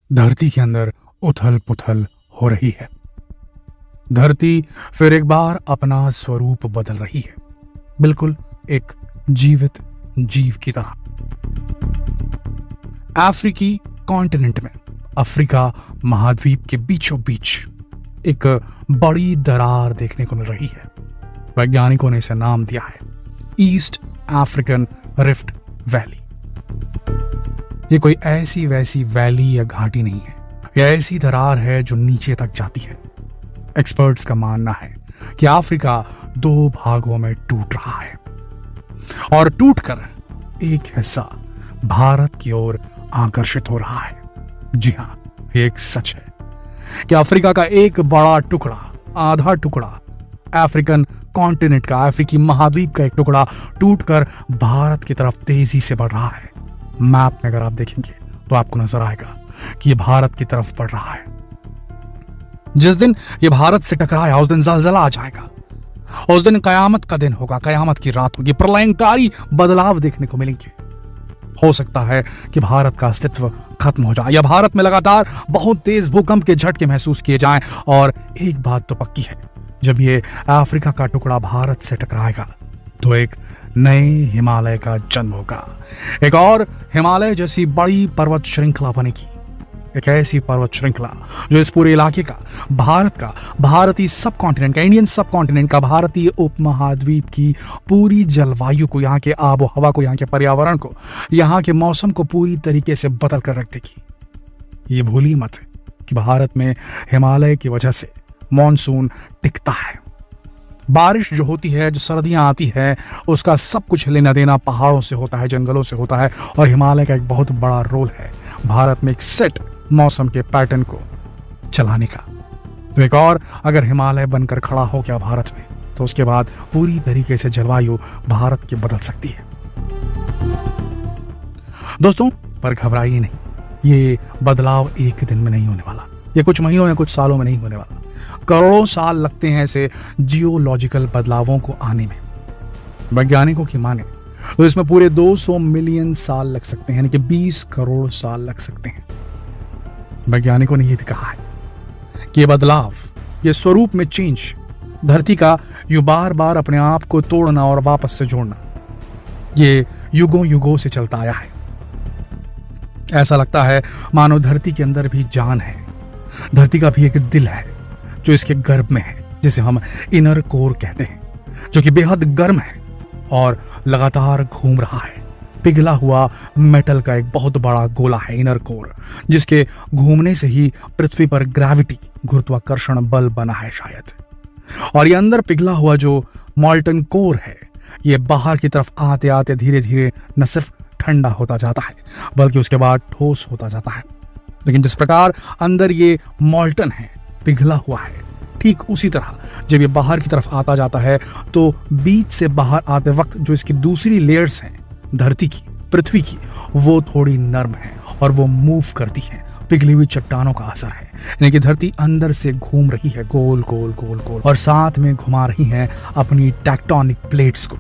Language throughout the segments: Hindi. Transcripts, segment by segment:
धरती के अंदर उथल पुथल हो रही है। धरती फिर एक बार अपना स्वरूप बदल रही है, बिल्कुल एक जीवित जीव की तरह। अफ्रीकी कॉन्टिनेंट में, अफ्रीका महाद्वीप के बीचों बीच एक बड़ी दरार देखने को मिल रही है। वैज्ञानिकों ने इसे नाम दिया है ईस्ट अफ्रीकन रिफ्ट वैली। ये कोई ऐसी वैसी वैली या घाटी नहीं है, यह ऐसी दरार है जो नीचे तक जाती है। एक्सपर्ट्स का मानना है कि अफ्रीका दो भागों में टूट रहा है और टूटकर एक हिस्सा भारत की ओर आकर्षित हो रहा है। जी हां, ये एक सच है कि अफ्रीका का एक बड़ा टुकड़ा, आधा टुकड़ा अफ्रीकन कॉन्टिनेंट का, अफ्रीकी महाद्वीप का एक टुकड़ा टूटकर भारत की तरफ तेजी से बढ़ रहा है। मैप में अगर आप देखेंगे तो आपको नजर आएगा कि ये भारत की तरफ बढ़ रहा है। जिस दिन ये भारत से टकराया उस दिन जलजला आ जाएगा, उस दिन कयामत का दिन होगा, कयामत की रात होगी, प्रलयंकारी बदलाव देखने को मिलेंगे। हो सकता है कि भारत का अस्तित्व खत्म हो जाए या भारत में लगातार बहुत तेज भूकंप के झटके महसूस किए जाएं। और एक बात तो पक्की है, जब ये अफ्रीका का टुकड़ा भारत से टकराएगा तो एक नए हिमालय का जन्म होगा। एक और हिमालय जैसी बड़ी पर्वत श्रृंखला बनेगी, एक ऐसी पर्वत श्रृंखला जो इस पूरे इलाके का, भारत का, भारतीय सब कॉन्टिनेंट का, इंडियन सब कॉन्टिनेंट का, भारतीय उपमहाद्वीप की पूरी जलवायु को, यहाँ के आबो हवा को, यहाँ के पर्यावरण को, यहाँ के मौसम को पूरी तरीके से बदल कर रख देगी। ये भूलिए मत कि भारत में हिमालय की वजह से मॉनसून टिकता है। बारिश जो होती है, जो सर्दियां आती है, उसका सब कुछ लेना देना पहाड़ों से होता है, जंगलों से होता है। और हिमालय का एक बहुत बड़ा रोल है भारत में एक सेट मौसम के पैटर्न को चलाने का। तो एक और अगर हिमालय बनकर खड़ा हो गया भारत में, तो उसके बाद पूरी तरीके से जलवायु भारत की बदल सकती है। दोस्तों, पर घबराइए नहीं, ये बदलाव एक दिन में नहीं होने वाला, ये कुछ महीनों या कुछ सालों में नहीं होने वाला। करोड़ों साल लगते हैं ऐसे जियोलॉजिकल बदलावों को आने में। वैज्ञानिकों की माने तो इसमें पूरे 200 मिलियन साल लग सकते हैं, यानी कि 20 करोड़ साल लग सकते हैं। वैज्ञानिकों ने यह भी कहा है कि ये बदलाव, ये स्वरूप में चेंज, धरती का यूं बार बार अपने आप को तोड़ना और वापस से जोड़ना, ये युगों युगों से चलता आया है। ऐसा लगता है मानो धरती के अंदर भी जान है, धरती का भी एक दिल है जो इसके गर्भ में है, जिसे हम इनर कोर कहते हैं, जो कि बेहद गर्म है और लगातार घूम रहा है। पिघला हुआ मेटल का एक बहुत बड़ा गोला है इनर कोर, जिसके घूमने से ही पृथ्वी पर ग्रेविटी, गुरुत्वाकर्षण बल बना है शायद। और ये अंदर पिघला हुआ जो मॉल्टन कोर है, ये बाहर की तरफ आते आते धीरे धीरे न सिर्फ ठंडा होता जाता है, बल्कि उसके बाद ठोस होता जाता है। लेकिन जिस प्रकार अंदर ये मॉल्टन है, पिघला हुआ है, ठीक उसी तरह जब ये बाहर की तरफ आता जाता है तो बीच से बाहर आते वक्त जो इसकी दूसरी लेयर्स हैं धरती की, पृथ्वी की, वो थोड़ी नर्म है और वो मूव करती है। पिघली हुई चट्टानों का असर है, यानी कि धरती अंदर से घूम रही है गोल गोल गोल गोल, और साथ में घुमा रही है अपनी टेक्टोनिक प्लेट्स को।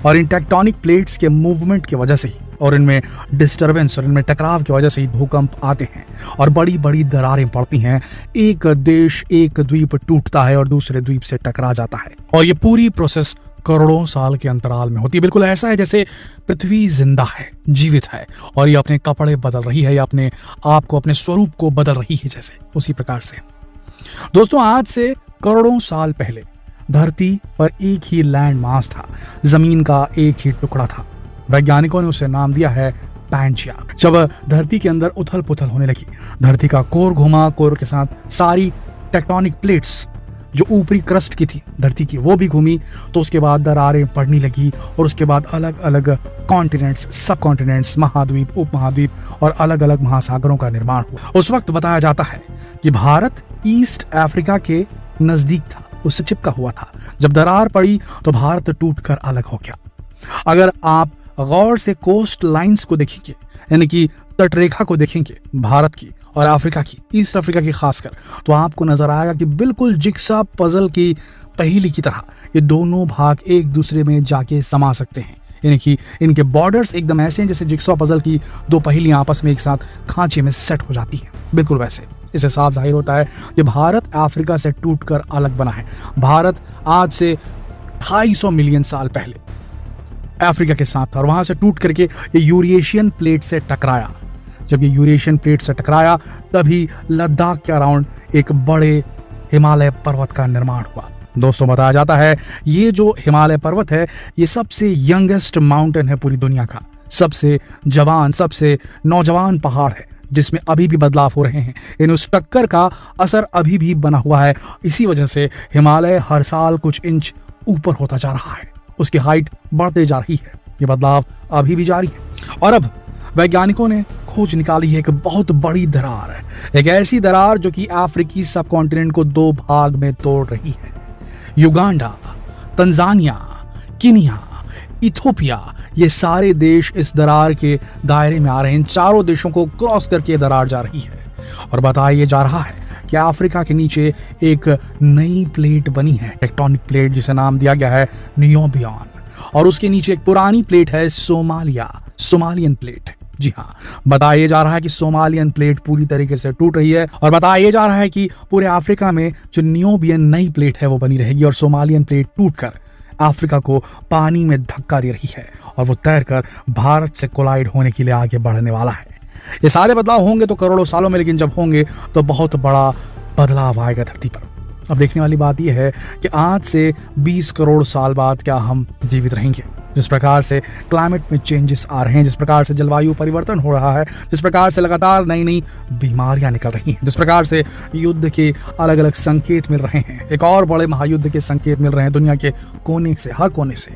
और इन टेक्टोनिक प्लेट्स के मूवमेंट की वजह से ही, और इनमें डिस्टरबेंस और इनमें टकराव की वजह से ही भूकंप आते हैं और बड़ी बड़ी दरारें पड़ती हैं। एक देश, एक द्वीप टूटता है और दूसरे द्वीप से टकरा जाता है। और ये पूरी प्रोसेस करोड़ों साल के अंतराल में होती है। बिल्कुल ऐसा है जैसे पृथ्वी जिंदा है, जीवित है, और ये अपने कपड़े बदल रही है या अपने आप को, अपने स्वरूप को बदल रही है, जैसे उसी प्रकार से। दोस्तों, आज से करोड़ों साल पहले धरती पर एक ही लैंड मास था, जमीन का एक ही टुकड़ा था। वैज्ञानिकों ने उसे नाम दिया है पैंजिया। जब धरती के अंदर उथल पुथल होने लगी, धरती का कोर घुमा, कोर के साथ सारी टेक्टोनिक प्लेट्स जो ऊपरी क्रस्ट की थी धरती की, वो भी घूमी, तो उसके बाद दरारें पड़ने लगी और उसके बाद अलग अलग कॉन्टिनेंट्स, सब कॉन्टिनेंट्स, महाद्वीप, उपमहाद्वीप और अलग अलग महासागरों का निर्माण हुआ। उस वक्त बताया जाता है कि भारत ईस्ट अफ्रीका के नजदीक था, उससे चिपका हुआ था। जब दरार पड़ी तो भारत टूटकर अलग हो गया। अगर आप गौर से कोस्ट लाइंस को देखेंगे, यानी कि तटरेखा को देखेंगे भारत की और अफ्रीका की, ईस्ट अफ्रीका की खासकर, तो आपको नजर आएगा कि बिल्कुल जिक्सा पजल की पहेली की तरह ये दोनों भाग एक दूसरे में जाके समा सकते हैं, यानी कि इनके बॉर्डर्स एकदम ऐसे हैं जैसे जिक्सॉ पजल की दो पहेलियां आपस में एक साथ खांचे में सेट हो जाती हैं, बिल्कुल वैसे। इससे साफ जाहिर होता है कि भारत अफ्रीका से टूटकर अलग बना है। भारत आज से 250 मिलियन साल पहले अफ्रीका के साथ था और वहां से टूट करके ये यूरेशियन प्लेट से टकराया। जब ये यूरेशियन प्लेट से टकराया तभी लद्दाख के अराउंड एक बड़े हिमालय पर्वत का निर्माण हुआ। दोस्तों, बताया जाता है ये जो हिमालय पर्वत है ये सबसे यंगेस्ट माउंटेन है पूरी दुनिया का, सबसे जवान, सबसे नौजवान पहाड़ है जिसमें अभी भी बदलाव हो रहे हैं। इन उस टक्कर का असर अभी भी बना हुआ है। इसी वजह से हिमालय हर साल कुछ इंच ऊपर होता जा रहा है, उसकी हाइट बढ़ते जा रही है। ये बदलाव अभी भी जारी है और अब वैज्ञानिकों ने खोज निकाली है एक बहुत बड़ी दरार है, एक ऐसी दरार जो कि अफ्रीकी सब कॉन्टिनेंट को दो भाग में तोड़ रही है। युगांडा, तंजानिया, कीनिया, इथोपिया, ये सारे देश इस दरार के दायरे में आ रहे हैं। इन चारों देशों को क्रॉस करके दरार जा रही है और बताया जा रहा है कि अफ्रीका के नीचे एक नई प्लेट बनी है, टेक्टोनिक प्लेट, जिसे नाम दिया गया है नियोबियन, और उसके नीचे एक पुरानी प्लेट है सोमालियन प्लेट। जी हाँ, बताया जा रहा है कि सोमालियन प्लेट पूरी तरीके से टूट रही है और बताया जा रहा है कि पूरे अफ्रीका में जो नियोबियन नई प्लेट है वो बनी रहेगी और सोमालियन प्लेट टूटकर अफ्रीका को पानी में धक्का दे रही है और वो तैरकर भारत से कोलाइड होने के लिए आगे बढ़ने वाला है। ये सारे बदलाव होंगे तो करोड़ों सालों में, लेकिन जब होंगे तो बहुत बड़ा बदलाव आएगा धरती पर। अब देखने वाली बात यह है कि आज से 20 करोड़ साल बाद क्या हम जीवित रहेंगे। जिस प्रकार से क्लाइमेट में चेंजेस आ रहे हैं, जिस प्रकार से जलवायु परिवर्तन हो रहा है, जिस प्रकार से लगातार नई नई बीमारियां निकल रही हैं, जिस प्रकार से युद्ध के अलग अलग संकेत मिल रहे हैं, एक और बड़े महायुद्ध के संकेत मिल रहे हैं दुनिया के कोने से, हर कोने से,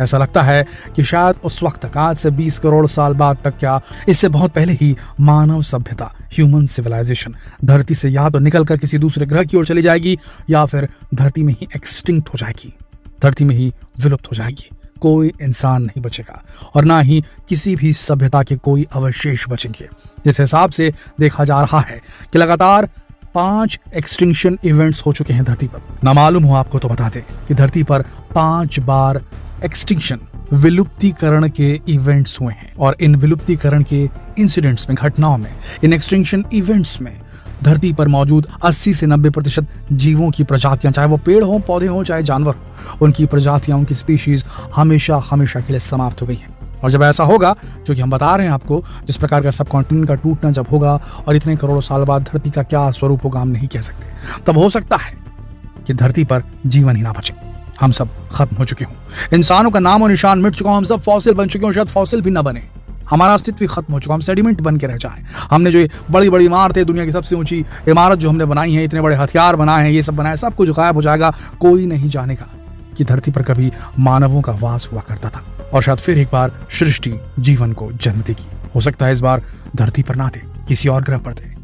ऐसा लगता है कि शायद उस वक्त तक, आज से 20 करोड़ साल बाद तक, क्या इससे बहुत पहले ही मानव सभ्यता, ह्यूमन सिविलाइजेशन धरती से या तो निकलकर किसी दूसरे ग्रह की ओर चली जाएगी या फिर धरती में ही एक्सटिंक्ट हो जाएगी, धरती में ही विलुप्त हो जाएगी। कोई इंसान नहीं बचेगा और ना ही किसी भी सभ्यता के कोई अवशेष बचेंगे। जिस हिसाब से देखा जा रहा है कि लगातार 5 एक्सटिंक्शन इवेंट्स हो चुके हैं धरती पर। ना मालूम हो आपको तो बता दें कि धरती पर 5 बार एक्सटिंक्शन, विलुप्तीकरण के इवेंट्स हुए हैं और इन विलुप्तीकरण के इंसिडेंट्स में, घटनाओं में, इन एक्सटिंक्शन इवेंट्स में धरती पर मौजूद 80 से 90% जीवों की प्रजातियां, चाहे वो पेड़ हो, पौधे हो, चाहे जानवर हो, उनकी प्रजातियां, उनकी स्पीशीज हमेशा के लिए समाप्त हो गई हैं। और जब ऐसा होगा, जो कि हम बता रहे हैं आपको, जिस प्रकार का सब कॉन्टिनेंट का टूटना जब होगा और इतने करोड़ों साल बाद धरती का क्या स्वरूप होगा हम नहीं कह सकते, तब हो सकता है कि धरती पर जीवन ही ना बचे, हम सब खत्म हो चुके हों, इंसानों का नाम और निशान मिट चुका हो, हम सब फॉसिल बन चुके हों, शायद फॉसिल भी ना बने, हमारा अस्तित्व ही खत्म हो चुका, हम सेडिमेंट बन के रह जाएं। हमने जो बड़ी बड़ी इमारतें, दुनिया की सबसे ऊंची इमारत जो हमने बनाई है, इतने बड़े हथियार बनाए हैं, ये सब बनाए, सब कुछ गायब हो जाएगा। कोई नहीं जानेगा कि धरती पर कभी मानवों का वास हुआ करता था और शायद फिर एक बार सृष्टि जीवन को जन्म देगी। हो सकता है इस बार धरती पर ना दे, किसी और ग्रह पर दे।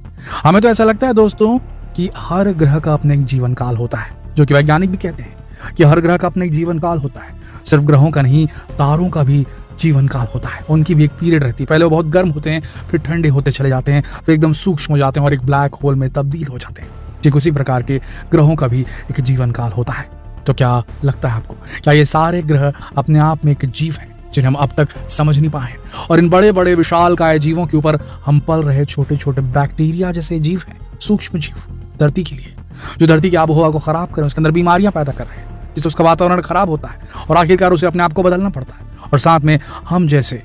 हमें तो ऐसा लगता है दोस्तों कि हर ग्रह का अपना एक जीवन काल होता है, जो कि वैज्ञानिक भी कहते हैं कि हर ग्रह का अपना एक जीवन काल होता है। सिर्फ ग्रहों का नहीं, तारों का भी जीवन काल होता है, उनकी भी एक पीरियड रहती है। पहले वो बहुत गर्म होते हैं, फिर ठंडे होते चले जाते हैं, फिर एकदम सूक्ष्म हो जाते हैं और एक ब्लैक होल में तब्दील हो जाते हैं। ठीक उसी प्रकार के ग्रहों का भी एक जीवन काल होता है। तो क्या लगता है आपको, क्या ये सारे ग्रह अपने आप में एक जीव हैं जिन्हें हम अब तक समझ नहीं पाए, और इन बड़े बड़े विशालकाय जीवों के ऊपर हम पल रहे छोटे छोटे बैक्टीरिया जैसे जीव हैं, सूक्ष्म जीव धरती के लिए, जो धरती की आबोहवा को खराब कर रहे हैं, उसके अंदर बीमारियां पैदा कर रहे हैं, जिससे उसका वातावरण खराब होता है और आखिरकार उसे अपने आप को बदलना पड़ता है, और साथ में हम जैसे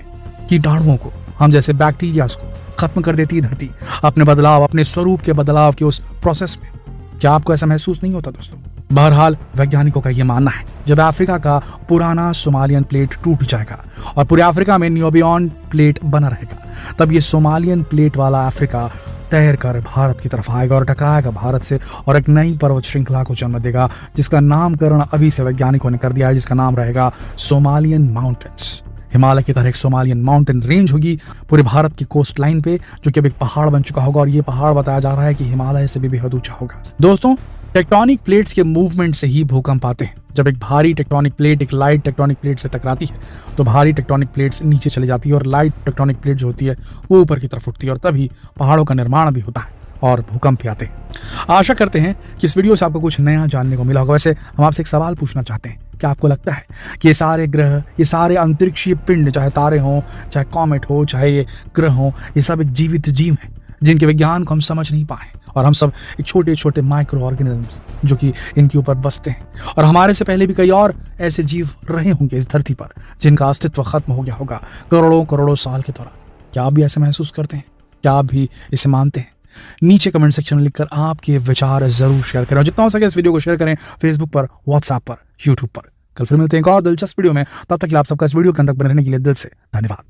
कीटाणुओं को, हम जैसे बैक्टीरियाज को खत्म कर देती है धरती अपने बदलाव, अपने स्वरूप के बदलाव के उस प्रोसेस में। क्या आपको ऐसा महसूस नहीं होता दोस्तों? बहरहाल वैज्ञानिकों का यह मानना है जब अफ्रीका का पुराना सोमालियन प्लेट टूट जाएगा और पूरे अफ्रीका में नियोबियन प्लेट बना रहेगा, तब ये सोमालियन प्लेट वाला अफ्रीका तैर कर भारत की तरफ आएगा और टकराएगा भारत से और एक नई पर्वत श्रृंखला को जन्म देगा, जिसका नामकरण अभी से वैज्ञानिकों ने कर दिया है, जिसका नाम रहेगा सोमालियन माउंटेन्स। हिमालय की तरह एक सोमालियन माउंटेन रेंज होगी पूरे भारत की कोस्ट लाइन पे, जो कि अब एक पहाड़ बन चुका होगा और ये पहाड़ बताया जा रहा है कि हिमालय से भी बेहद ऊंचा होगा। दोस्तों, टेक्टोनिक प्लेट्स के मूवमेंट से ही भूकंप आते हैं। जब एक भारी टेक्टोनिक प्लेट एक लाइट टेक्टोनिक प्लेट से टकराती है तो भारी टेक्टोनिक प्लेट्स नीचे चली जाती है और लाइट टेक्टोनिक प्लेट जो होती है वो ऊपर की तरफ उठती है, और तभी पहाड़ों का निर्माण भी होता है और भूकंप भी आते हैं। आशा करते हैं कि इस वीडियो से आपको कुछ नया जानने को मिला होगा। वैसे हम आपसे एक सवाल पूछना चाहते हैं, क्या आपको लगता है कि ये सारे ग्रह, ये सारे अंतरिक्षीय पिंड, चाहे तारे हों, चाहे कॉमेट हो, चाहे ये ग्रह हों, ये सब एक जीवित जीव हैं जिनके विज्ञान को हम समझ नहीं पाए, और हम सब एक छोटे छोटे माइक्रो ऑर्गेनिजम्स जो कि इनके ऊपर बसते हैं, और हमारे से पहले भी कई और ऐसे जीव रहे होंगे इस धरती पर जिनका अस्तित्व खत्म हो गया होगा करोड़ों करोड़ों साल के दौरान। क्या आप भी ऐसे महसूस करते हैं? क्या आप भी इसे मानते हैं? नीचे कमेंट सेक्शन में लिखकर आपके विचार जरूर शेयर करें, और जितना हो सके इस वीडियो को शेयर करें फेसबुक पर, व्हाट्सएप पर, यूट्यूब पर। कल फिर मिलते हैं एक और दिलचस्प वीडियो में। तब तक के लिए आप सबका इस वीडियो के अंत तक बने रहने के लिए दिल से धन्यवाद।